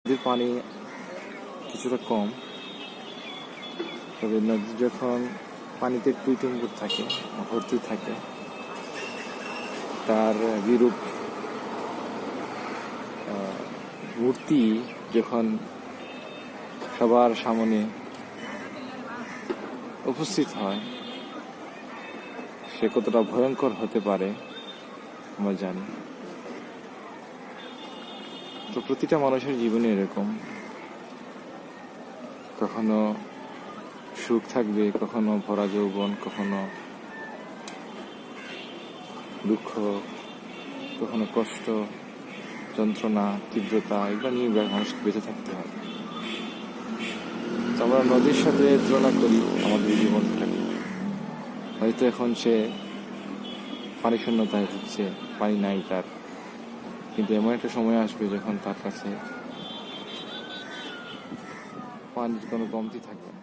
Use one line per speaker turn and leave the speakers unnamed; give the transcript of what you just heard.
নদীর পানি কিছুটা কম, তবে নদী যখন পানিতে টুইটুম্বুর থাকে, ভর্তি থাকে, তার বিরূপ মূর্তি যখন সবার সামনে উপস্থিত হয়, সে কতটা ভয়ঙ্কর হতে পারে আমরা জানি। তো প্রতিটা মানুষের জীবনে এরকম, কখনো সুখ থাকবে, কখনো ভরা যৌবন, কখনো দুঃখ, কখনো কষ্ট, যন্ত্রণা, তীব্রতা, এগুলো নিয়ে মানুষকে বেঁচে থাকতে হয়। তো আমরা নদীর সাথে তুলনা করি আমাদের জীবনটাকে। হয়তো এখন সে পানি শূন্যতায় ভুগছে, পানি নাই তার, কিন্তু এমন একটা সময় আসবে যখন তার কাছে পানির কোনো কমতি থাকবে না।